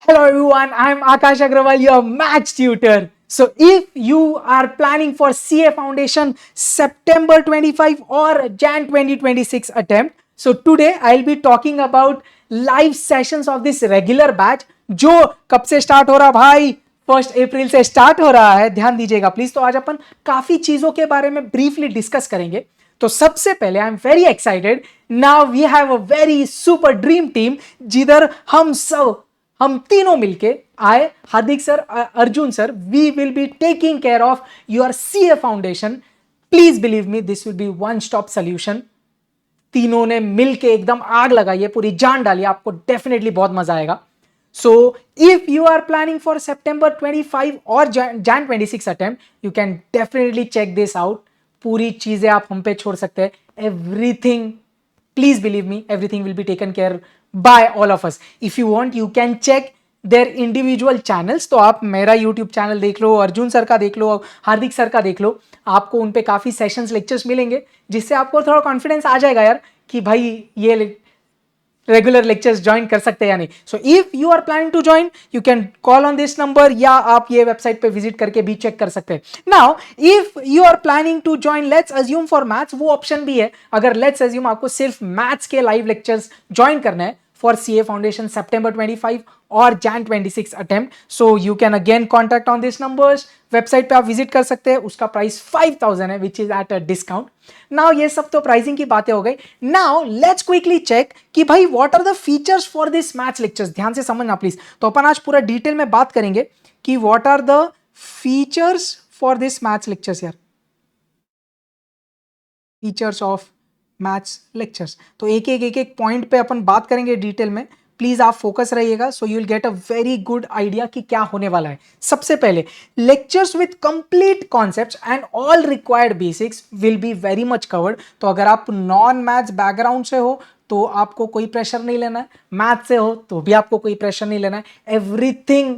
Hello everyone, I'm Akash Agrawal, your maths tutor. So if you are planning for CA Foundation September 25 or Jan 2026 attempt, so today I'll be talking about live sessions of this regular batch जो कब से start हो रहा भाई 1 अप्रैल से start हो रहा है. ध्यान दीजिएगा प्लीज. तो आज अपन काफी चीजों के बारे में ब्रीफली डिस्कस करेंगे. तो सबसे पहले I am very excited. Now we have a very super dream team जिधर हम तीनों मिलके आए. Hardik sir, Arjun sir, we will be taking care of your CA foundation. Please believe me, this will be one stop solution. तीनों ने मिलके एकदम आग लगाई है, पूरी जान डाली. आपको डेफिनेटली बहुत मजा आएगा. So if you are planning for September 25 और Jan 26 attempt, you can definitely check this out. पूरी चीजें आप हम पे छोड़ सकते हैं. Everything, please believe me, everything will be taken care by all of us. If you want you can check their individual channels. तो आप मेरा यूट्यूब चैनल देख लो, अर्जुन सर का देख लो, हार्दिक सर का देख लो. आपको उन पे काफी सेशंस, लेक्चर्स मिलेंगे जिससे आपको थोड़ा कॉन्फिडेंस आ जाएगा यार कि भाई ये रेगुलर लेक्चर्स ज्वाइन कर सकते हैं या नहीं. So if you are planning to join, you can call on this number या आप ये वेबसाइट पे विजिट करके भी चेक कर सकते हैं. Now if you are planning to join let's assume for maths, वो ऑप्शन भी है. अगर लेट्स अज्यूम आपको सिर्फ मैथ्स के लाइव लेक्चर्स ज्वाइन करना है for CA Foundation September 25 और Jan 26 attempt, so you can again contact on these numbers. Website पे आप विजिट कर सकते हैं. उसका प्राइस 5000 है which is at a discount. Now ये सब तो प्राइसिंग की बातें हो गई. नाउ लेट्स क्विकली चेक कि भाई what are the features for this maths lectures. ध्यान से समझना प्लीज. तो अपन आज पूरा डिटेल में बात करेंगे कि what are the features for this maths lectures यार. Features of maths lectures. तो एक एक पॉइंट पे अपन बात करेंगे डिटेल में. प्लीज आप फोकस रहिएगा so you will get a very good idea कि क्या होने वाला है. सबसे पहले lectures with complete concepts and all required basics will be very much covered. तो अगर आप नॉन मैथ्स बैकग्राउंड से हो तो आपको कोई प्रेशर नहीं लेना है. मैथ से हो तो भी आपको कोई प्रेशर नहीं लेना है. एवरीथिंग,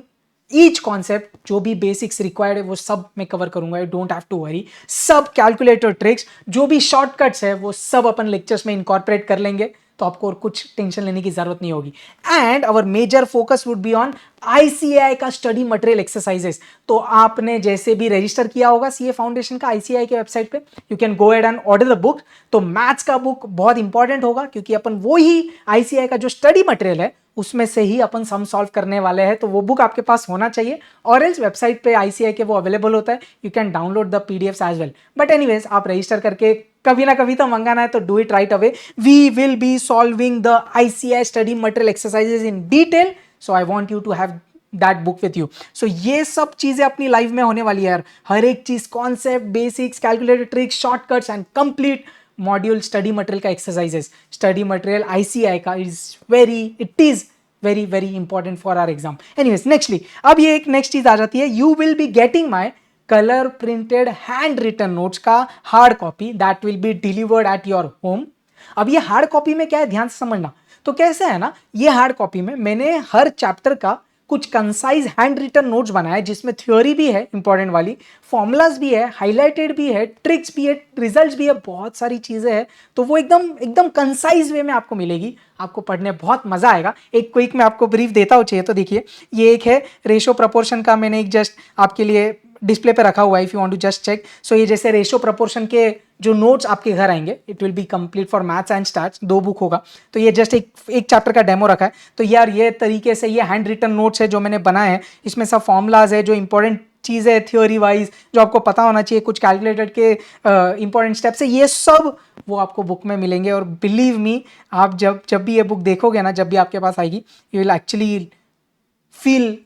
ईच कॉन्सेप्ट जो भी बेसिक्स रिक्वायर्ड है वो सब मैं कवर करूंगा. You don't have to worry. सब कैलकुलेटर ट्रिक्स, जो भी शॉर्टकट्स है वो सब अपन लेक्चर्स में इंकॉर्पोरेट कर लेंगे. तो आपको और कुछ टेंशन लेने की जरूरत नहीं होगी. And our major focus would be on ICAI का स्टडी मटेरियल एक्सरसाइजेस. तो आपने जैसे भी रजिस्टर किया होगा सीए फाउंडेशन का आईसीएआई के वेबसाइट पे, you can go ahead and order the book. तो मैथ्स का बुक बहुत इंपॉर्टेंट होगा क्योंकि अपन वो ही आईसीएआई का जो स्टडी मटेरियल है उसमें से ही अपन सम सॉल्व करने वाले हैं. तो वो बुक आपके पास होना चाहिए. और एल्स वेबसाइट पे आईसीआई के वो अवेलेबल होता है. You can download the PDFs as well. But anyways, आप रजिस्टर करके कभी ना कभी तो मंगाना है तो do it right away. We will be solving the ICI study material exercises in detail. So I want you to have that book with you. So ये सब चीजें अपनी लाइफ में होने वाली है यार. हर एक चीज, concept, basics, calculator tricks, shortcuts and complete module study material का एक्सरसाइजेस. स्टडी मटेरियल आईसीआई का it is very very important for our exam. Anyways, nextly अब ये एक नेक्स्ट चीज आ जाती है. You will be getting my colour printed handwritten notes का hard copy that will be delivered at your home. अब ये हार्ड कॉपी में क्या है, ध्यान से समझना. तो कैसे है ना, ये हार्ड कॉपी में मैंने हर चैप्टर का कुछ कंसाइज हैंड रिटन नोट्स बनाए जिसमें थ्योरी भी है इंपॉर्टेंट वाली, फॉर्मुलाज भी है, हाईलाइटेड भी है, ट्रिक्स भी है, रिजल्ट्स भी है, बहुत सारी चीजें हैं. तो वो एकदम एकदम कंसाइज वे में आपको मिलेगी. आपको पढ़ने बहुत मजा आएगा. एक क्विक में आपको ब्रीफ देता हूँ चाहिए तो देखिए. ये एक है रेशो प्रपोर्शन का, मैंने एक जस्ट आपके लिए डिस्प्ले पे रखा हुआ है. If you want to just check. So ये जैसे रेशो प्रपोर्शन के जो नोट्स आपके घर आएंगे, it will be complete for maths and starts. 2 book होगा. तो ये जस्ट एक चैप्टर का डेमो रखा है. तो यार ये तरीके से ये हैंड रिटन नोट्स है जो मैंने बनाए हैं. इसमें सब फॉर्मुलाज है, जो इंपॉर्टेंट चीज़ है थ्योरी वाइज जो आपको पता होना चाहिए, कुछ कैलकुलेटेड के इंपॉर्टेंट स्टेप्स है, ये सब वो आपको बुक में मिलेंगे. और बिलीव मी, आप जब भी ये बुक देखोगे ना, जब भी आपके पास आएगी, you will actually feel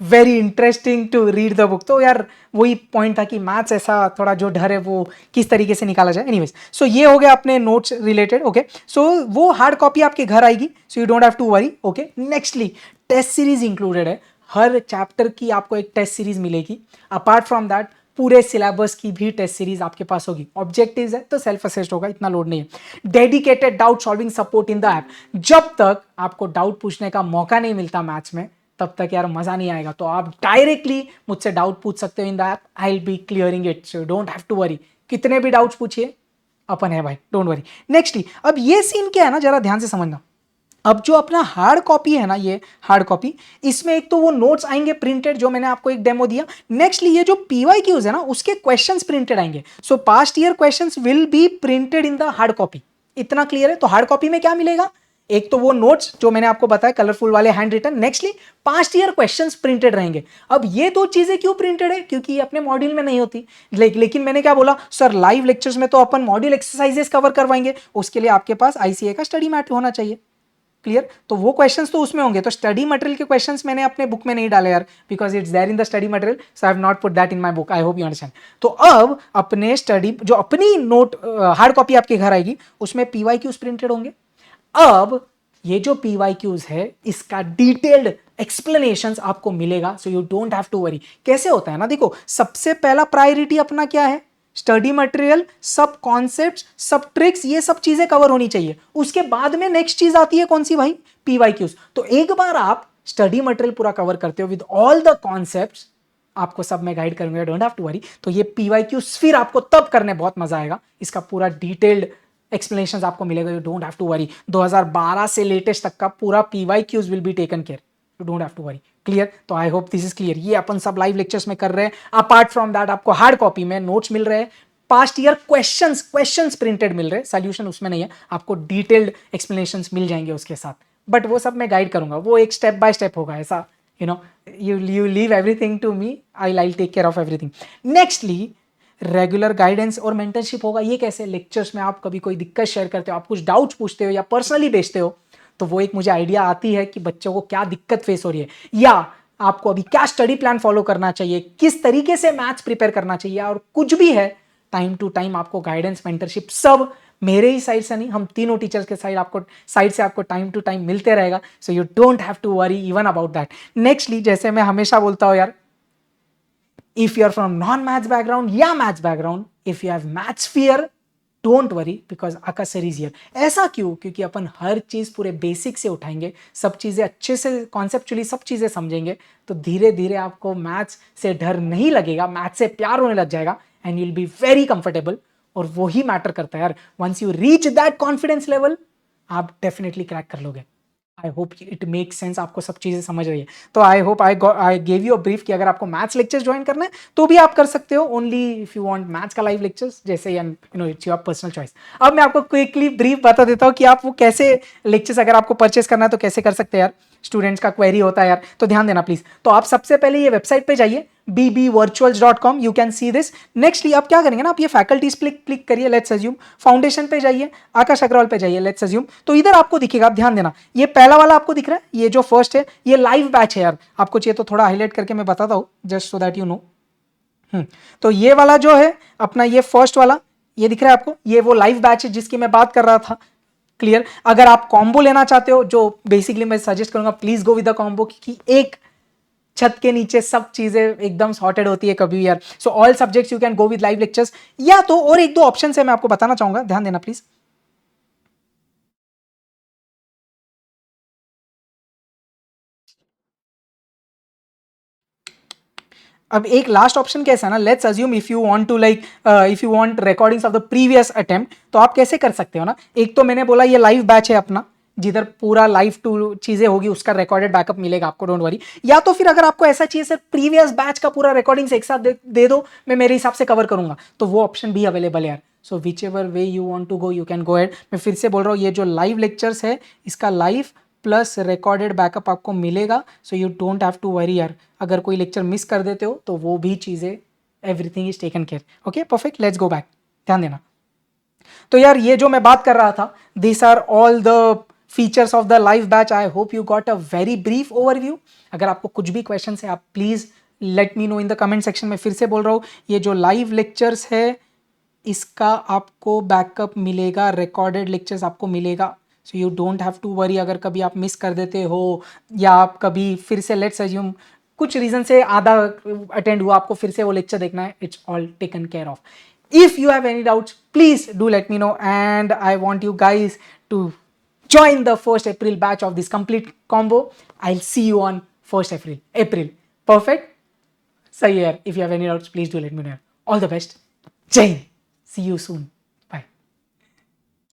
very interesting to read the book. तो यार वही पॉइंट था कि मैथ्स ऐसा थोड़ा जो डर है वो किस तरीके से निकाला जाए. एनीवेज, सो ये हो गया अपने नोट्स रिलेटेड. ओके, सो वो हार्ड कॉपी आपके घर आएगी. So you don't have to worry. Okay, nextly test series included है. हर चैप्टर की आपको एक टेस्ट सीरीज मिलेगी. अपार्ट फ्रॉम दैट पूरे सिलेबस की भी टेस्ट सीरीज आपके पास होगी. ऑब्जेक्टिव्स है तो सेल्फ असेस्ड होगा, इतना लोड नहीं है. Dedicated doubt solving support in the app. जब तक आपको डाउट पूछने का मौका नहीं मिलता मैथ्स में, तब तक यार मजा नहीं आएगा. तो आप डायरेक्टली मुझसे डाउट पूछ सकते हो in the app. I will be clearing it, so don't have to worry. कितने भी डाउट्स पूछिए, अपन है भाई, डोंट वरी. नेक्स्टली अब ये सीन क्या है ना, जरा ध्यान से समझना. अब जो अपना हार्ड कॉपी है ना, ये हार्ड कॉपी, इसमें एक तो वो नोट्स आएंगे प्रिंटेड, जो मैंने आपको एक डेमो दिया। नेक्स्टली ये जो पीवाईक्यूज है ना, उसके क्वेश्चंस प्रिंटेड आएंगे। सो past year questions will be printed in the hard copy. इतना क्लियर है? तो हार्ड कॉपी में क्या मिलेगा? एक तो वो नोट्स जो मैंने आपको बताया कलरफुल वाले handwritten, nextly past year questions printed रहेंगे। अब ये दो चीजें क्यों प्रिंटेड है? क्योंकि ये अपने मॉड्यूल में नहीं होती। लेकिन मैंने क्या बोला सर, लाइव लेक्चर्स में तो अपन मॉड्यूल एक्सरसाइजेस कवर करवाएंगे, उसके लिए आपके पास आईसीए का स्टडी मैट होना चाहिए। क्लियर? तो वो क्वेश्चंस तो उसमें होंगे। तो स्टडी मटेरियल के क्वेश्चंस मैंने अपने बुक में नहीं डाले यार, because it's there in the study material, so I have not put that in my book. I hope you understand. तो अब अपने स्टडी जो अपनी नोट हार्ड कॉपी आपके घर आएगी, उसमें पीवाईक्यूज प्रिंटेड होंगे। अब ये जो पीवाईक्यूज है, इसका डिटेल्ड एक्सप्लेनेशंस आपको मिलेगा, so you don't have to worry. कैसे होता है ना, देखो सबसे पहला प्रायोरिटी अपना क्या है? स्टडी मटेरियल, सब कॉन्सेप्ट्स, सब ट्रिक्स, ये सब चीजें कवर होनी चाहिए। उसके बाद में नेक्स्ट चीज आती है कौन सी भाई? पीवाईक्यूज। तो एक बार आप स्टडी मटेरियल पूरा कवर करते हो विद ऑल द कॉन्सेप्ट्स, आपको सब मैं गाइड करूंगा, डोंट हैव टू वरी। तो ये पीवाईक्यूज फिर आपको तब करने बहुत मजा आएगा, इसका पूरा डिटेल्ड एक्सप्लेनेशंस आपको मिलेगा, you don't have to worry. 2012 से लेटेस्ट तक का पूरा PYQs will be taken care, you don't have to worry. Clear? तो I hope this is clear. ये अपन सब लाइव लेक्चर्स में कर रहे हैं। अपार्ट फ्रॉम दैट आपको हार्ड कॉपी में नोट्स मिल रहे हैं, पास्ट ईयर क्वेश्चंस प्रिंटेड मिल रहे हैं, सॉल्यूशन उसमें नहीं है, आपको डिटेल्ड एक्सप्लेनेशंस मिल जाएंगे उसके साथ। बट वो सब मैं गाइड करूंगा, वो एक स्टेप बाय स्टेप होगा, ऐसा you know, you leave everything to me, I take care of everything. Nextly regular guidance और मेंटरशिप होगा। ये कैसे? लेक्चर्स में आप कभी कोई दिक्कत शेयर करते हो, आप कुछ डाउट्स पूछते हो या पर्सनली भेजते हो, तो वो एक मुझे आइडिया आती है कि बच्चों को क्या दिक्कत फेस हो रही है, या आपको अभी क्या स्टडी प्लान फॉलो करना चाहिए, किस तरीके से मैथ्स प्रिपेयर करना चाहिए, और कुछ भी है, टाइम टू टाइम आपको गाइडेंस, मेंटरशिप सब मेरे ही साइड से नहीं, हम तीनों टीचर्स के साइड से आपको टाइम टू टाइम मिलते रहेगा। So you don't have to worry even about that. Nextly जैसे मैं हमेशा बोलता हूं यार, if you are from non-maths background या maths background, if you have maths fear, don't worry, because आकाशर इज हियर। ऐसा क्यों? क्योंकि अपन हर चीज पूरे बेसिक से उठाएंगे, सब चीजें अच्छे से कॉन्सेप्चुअली सब चीजें समझेंगे, तो धीरे धीरे आपको मैथ्स से डर नहीं लगेगा, मैथ्स से प्यार होने लग जाएगा, and you will be very comfortable. और वो ही मैटर करता है यार, once you reach that confidence level, आप डेफिनेटली क्रैक कर लोगे। I hope it make sense, आपको सब चीजें समझ रही है। तो I hope I gave you a brief कि अगर आपको मैथ्स लेक्चर्स ज्वाइन करना है तो भी आप कर सकते हो, only if you want maths का लाइव लेक्चर्स, जैसे you know it's your personal choice. अब मैं आपको क्विकली ब्रीफ बता देता हूँ कि आप वो कैसे लेक्चर्स अगर आपको परचेस करना है तो कैसे कर सकते हैं यार। स्टूडेंट्स का क्वेरी होता है यार, तो ध्यान देना प्लीज। तो आप सबसे पहले ये वेबसाइट पे जाइए bbvirtuals.com, you can see this. Nextly आप क्या करेंगे ना, आप ये फैकल्टीज क्लिक करिए, लेट्स अज्यूम। फाउंडेशन पे जाइए, आकाश अग्रवाल पे जाइए, लेट्स अज्यूम। तो इधर आपको दिखेगा, आप ध्यान देना, ये पहला वाला आपको दिख रहा है, ये जो फर्स्ट है, ये लाइव बैच है यार। आपको चाहिए तो थोड़ा हाईलाइट करके मैं बताता हूँ, just so that you know. तो ये वाला जो है अपना, ये फर्स्ट वाला, ये दिख रहा है आपको, ये वो लाइव बैच है जिसकी मैं बात कर रहा था। क्लियर? अगर आप कॉम्बो लेना चाहते हो, जो बेसिकली मैं सजेस्ट करूंगा, please go with the combo, क्योंकि एक छत के नीचे सब चीजें एकदम सॉर्टेड होती है कभी यार। So all subjects you can go with live lectures, या तो और एक दो ऑप्शन है मैं आपको बताना चाहूंगा, ध्यान देना प्लीज। अब एक लास्ट ऑप्शन कैसा है ना, let's assume if you want to like if you want recordings of the previous attempt, तो आप कैसे कर सकते हो ना। एक तो मैंने बोला ये लाइव बैच है अपना, जिधर पूरा लाइव टू चीजें होगी, उसका रिकॉर्डेड बैकअप मिलेगा आपको, डोंट वरी। या तो फिर अगर आपको ऐसा चाहिए सर प्रीवियस बैच का पूरा रिकॉर्डिंग्स एक साथ दे दो, मैं मेरे हिसाब से कवर करूंगा, तो वो ऑप्शन भी अवेलेबल है यार। So whichever way you want to go, you can go ahead. मैं फिर से बोल रहा हूँ, ये जो लाइव लेक्चर्स है, इसका लाइव प्लस रिकॉर्डेड बैकअप आपको मिलेगा, so you don't have to worry यार। अगर कोई लेक्चर मिस कर देते हो तो वो भी चीज़ें, everything is taken care. Okay perfect, let's go back, ध्यान देना। तो यार ये जो मैं बात कर रहा था, this are all the features of the live batch. I hope you got a very brief overview. अगर आपको कुछ भी क्वेश्चन है, आप please let me know in the comment section में। फिर से बोल रहा हूँ, ये जो लाइव लेक्चर्स है, इसका आपको बैकअप मिलेगा, रिकॉर्डेड लेक्चर्स आपको मिलेगा, so you don't have to worry. अगर कभी आप मिस कर देते हो, या आप कभी फिर से, लेट्स अज्यूम कुछ रीजन से आधा अटेंड हुआ, आपको फिर से वो लेक्चर देखना है, it's all taken care of. If you have any doubts, please do let me know, and I want you guys to join the 1st April batch of this complete combo. I'll see you on 1st April. Perfect. So here, if you have any doubts, please do let me know. All the best. Jai Hind. See you soon.